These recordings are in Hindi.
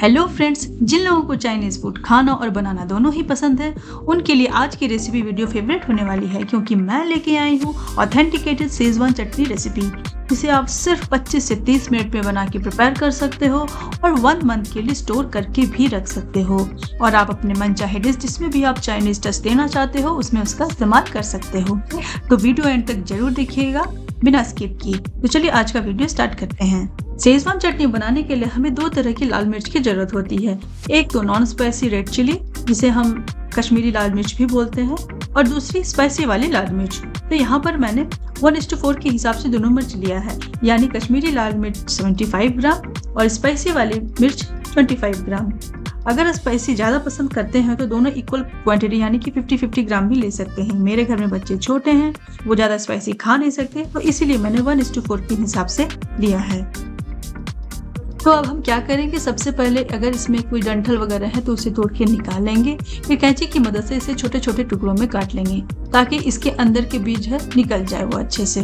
हेलो फ्रेंड्स, जिन लोगों को चाइनीज़ फूड खाना और बनाना दोनों ही पसंद है उनके लिए आज की रेसिपी वीडियो फेवरेट होने वाली है, क्योंकि मैं लेके आई हूँ ऑथेंटिकेटेड शेजवान चटनी रेसिपी, जिसे आप सिर्फ 25 से 30 मिनट में बना के प्रिपेयर कर सकते हो और 1 मंथ के लिए स्टोर करके भी रख सकते हो। और आप अपने मन चाहे डिश जिसमें भी आप चाइनीज़ टच देना चाहते हो उसमें उसका इस्तेमाल कर सकते हो। तो वीडियो एंड तक जरूर देखिएगा बिना स्किप किए। तो चलिए आज का वीडियो स्टार्ट करते हैं। शेजवान चटनी बनाने के लिए हमें 2 तरह की लाल मिर्च की जरूरत होती है। एक तो नॉन स्पाइसी रेड चिली, जिसे हम कश्मीरी लाल मिर्च भी बोलते हैं, और दूसरी स्पाइसी वाली लाल मिर्च। तो यहाँ पर मैंने 1:4 के हिसाब से दोनों मिर्च लिया है, यानी कश्मीरी लाल मिर्च 75 ग्राम और स्पाइसी वाली मिर्च 25 ग्राम। अगर स्पाइसी ज़्यादा पसंद करते हैं तो दोनों इक्वल क्वांटिटी यानी कि 50-50 ग्राम भी ले सकते हैं। मेरे घर में बच्चे छोटे हैं, वो ज़्यादा स्पाइसी खा नहीं सकते, तो इसीलिए मैंने 1:4 के हिसाब से लिया है। तो अब हम क्या करेंगे, सबसे पहले अगर इसमें कोई डंठल वगैरह है तो उसे तोड़ के निकाल लेंगे। फिर कैंची की मदद से इसे छोटे छोटे टुकड़ों में काट लेंगे ताकि इसके अंदर के बीज है निकल जाए वो अच्छे से।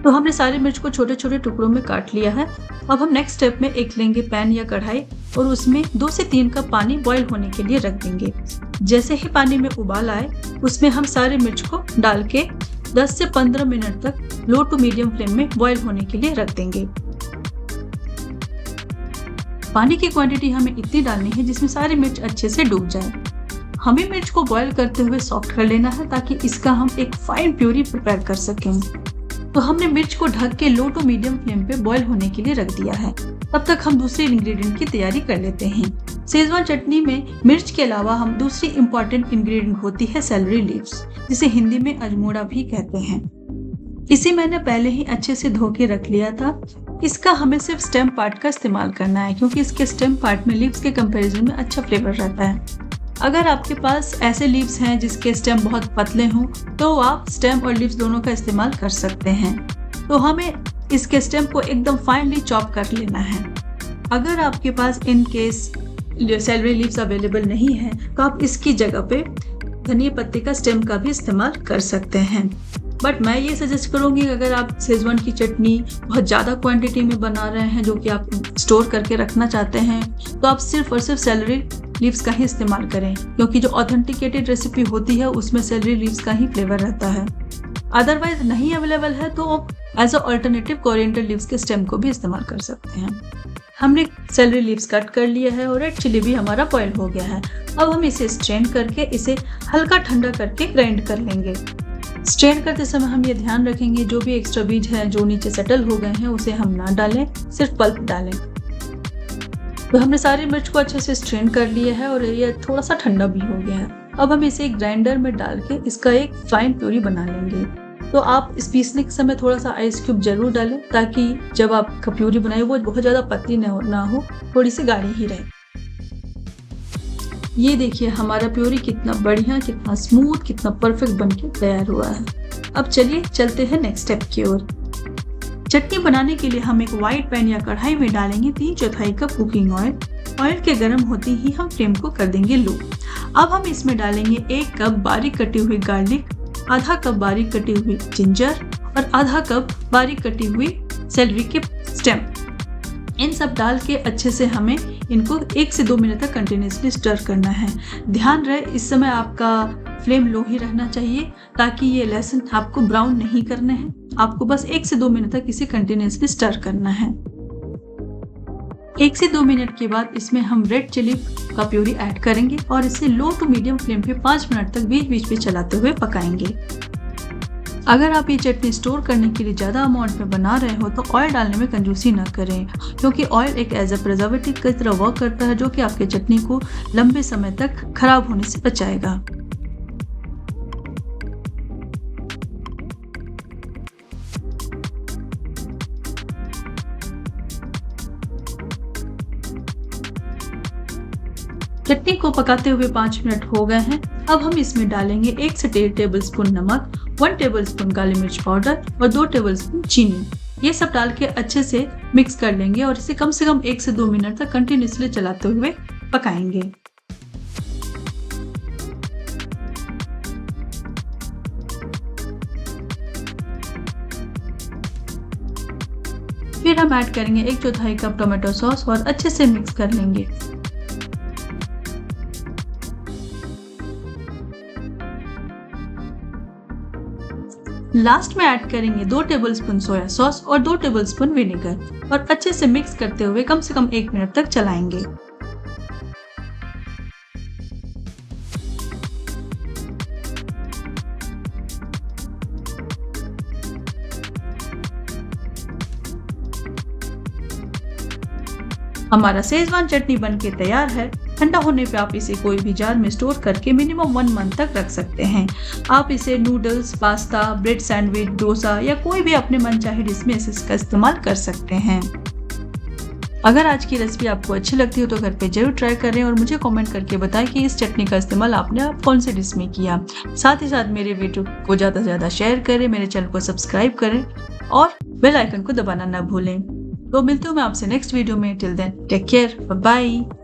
तो हमने सारी मिर्च को छोटे छोटे टुकड़ों में काट लिया है। अब हम नेक्स्ट स्टेप में एक लेंगे पैन या कढ़ाई और उसमें 2 से 3 कप पानी बॉईल होने के लिए रख देंगे। जैसे ही पानी में उबाल आए उसमें हम सारे मिर्च को डाल के 10 से 15 मिनट तक लो टू मीडियम फ्लेम में बॉईल होने के लिए रख देंगे। पानी की क्वांटिटी हमें इतनी डालनी है जिसमें सारी मिर्च अच्छे से डूब जाए। हमें मिर्च को बॉईल करते हुए सॉफ्ट कर लेना है ताकि इसका हम एक फाइन प्यूरी प्रिपेयर कर सकें। तो हमने मिर्च को ढक के लो टू मीडियम फ्लेम पे बॉईल होने के लिए रख दिया है। तब तक हम दूसरे इंग्रेडिएंट की तैयारी कर लेते हैं। शेजवान चटनी में मिर्च के अलावा हम दूसरी इम्पोर्टेंट इंग्रेडिएंट होती है सेलरी लीव्स, जिसे हिंदी में अजमोड़ा भी कहते हैं। इसे मैंने पहले ही अच्छे से धो के रख लिया था। इसका हमें सिर्फ स्टेम पार्ट का इस्तेमाल करना है, क्योंकि इसके स्टेम पार्ट में लीव्स के कंपैरिजन में अच्छा फ्लेवर रहता है। अगर आपके पास ऐसे लीव्स हैं जिसके स्टेम बहुत पतले हों तो आप स्टेम और लीव्स दोनों का इस्तेमाल कर सकते हैं। तो हमें इसके स्टेम को एकदम फाइनली चॉप कर लेना है। अगर आपके पास in case salary leaves available नहीं है तो आप इसकी जगह पे धनिया पत्ते का स्टेम का भी इस्तेमाल कर सकते हैं। बट मैं ये सजेस्ट करूँगी अगर आप शेजवान की चटनी बहुत ज़्यादा क्वांटिटी में बना रहे हैं जो कि आप स्टोर करके रखना चाहते हैं, तो आप सिर्फ और सिर्फ सेलरी लीव्स का ही इस्तेमाल करें, क्योंकि जो ऑथेंटिकेटेड रेसिपी होती है उसमें सेलरी लीव्स का ही फ्लेवर रहता है। अदरवाइज नहीं अवेलेबल है तो आप as a alternative coriander leaves के स्टेम को भी इस्तेमाल कर सकते हैं। हमने सेलरी लीव्स कट कर लिया है और रेड चिली भी हमारा बॉयल हो गया है। अब हम इसे स्ट्रेन करके इसे हल्का ठंडा करके ग्राइंड कर लेंगे। स्ट्रेन करते समय हम ये ध्यान रखेंगे जो भी एक्स्ट्रा बीज है जो नीचे सेटल हो गए हैं उसे हम ना डालें, सिर्फ पल्प डालें। तो हमने सारी मिर्च को अच्छे से स्ट्रेन कर लिया है और ये थोड़ा सा ठंडा भी हो गया है। अब हम इसे एक ग्राइंडर में डाल के इसका एक फाइन प्यूरी बना लेंगे। तो आप इस पीसने के समय थोड़ा सा आइस क्यूब जरूर डालें ताकि जब आप प्यूरी बनाए वो बहुत ज़्यादा पतली ना हो, थोड़ी सी गाढ़ी ही रहे। ये देखिए हमारा प्यूरी कितना बढ़िया, कितना स्मूथ, कितना परफेक्ट बनके तैयार हुआ है। अब चलिए चलते हैं नेक्स्ट स्टेप की ओर। चटनी बनाने के लिए हम एक वाइट पैन या कढ़ाई में डालेंगे 3/4 कप कुकिंग ऑयल। ऑयल के गर्म होते ही हम फ्लेम को कर देंगे लो। अब हम इसमें डालेंगे 1 कप बारीक कटी हुई गार्लिक, आधा कप बारीक कटी हुई जिंजर और आधा कप बारीक कटी हुई सेलरी के स्टेम। इन सब डाल के अच्छे से हमें इनको 1 से 2 मिनट तक कंटिन्यूसली स्टर करना है। ध्यान रहे इस समय आपका फ्लेम लो ही रहना चाहिए ताकि ये लहसुन आपको ब्राउन नहीं करने हैं। आपको बस 1 से 2 मिनट तक इसे कंटिन्यूसली स्टर करना है। 1 से 2 मिनट के बाद इसमें हम रेड चिली का प्यूरी ऐड करेंगे और इसे लो टू मीडियम फ्लेम पे 5 मिनट तक बीच बीच में चलाते हुए पकाएंगे। अगर आप ये चटनी स्टोर करने के लिए ज़्यादा अमाउंट में बना रहे हो तो ऑयल डालने में कंजूसी ना करें, क्योंकि ऑयल एक एज अ प्रिजर्वेटिव की तरह वर्क करता है जो कि आपके चटनी को लंबे समय तक खराब होने से बचाएगा। चटनी को पकाते हुए 5 मिनट हो गए हैं। अब हम इसमें डालेंगे 1 से 1.5 टेबलस्पून नमक, 1 टेबलस्पून काली मिर्च पाउडर और 2 टेबलस्पून चीनी। ये सब डाल के अच्छे से मिक्स कर लेंगे और इसे कम से कम 1 से 2 मिनट तक कंटिन्यूसली चलाते हुए पकाएंगे। फिर हम ऐड करेंगे 1/4 कप टोमेटो सॉस और अच्छे से मिक्स कर लेंगे। लास्ट में ऐड करेंगे 2 टेबलस्पून सोया सॉस और 2 टेबलस्पून विनेगर और अच्छे से मिक्स करते हुए कम से कम 1 मिनट तक चलाएंगे। हमारा शेजवान चटनी बनके तैयार है। ठंडा होने पे आप इसे कोई भी जार में स्टोर करके मिनिमम 1 मंथ तक रख सकते हैं। आप इसे noodles, pasta, bread sandwich, dosa या कोई भी अपने मनचाहे डिश में इसका इस्तेमाल कर सकते हैं। अगर आज की रेसिपी आपको अच्छी लगती हो तो घर पे जरूर ट्राई करें और मुझे कमेंट करके बताएं कि इस चटनी का इस्तेमाल आपने कौन से डिश में किया। साथ ही साथ मेरे वीडियो को ज़्यादा से ज़्यादा शेयर करें, मेरे चैनल को सब्सक्राइब करें और बेल आइकन को दबाना ना भूलें। तो मिलती हूँ मैं आपसे नेक्स्ट वीडियो में। Till then take care, bye bye.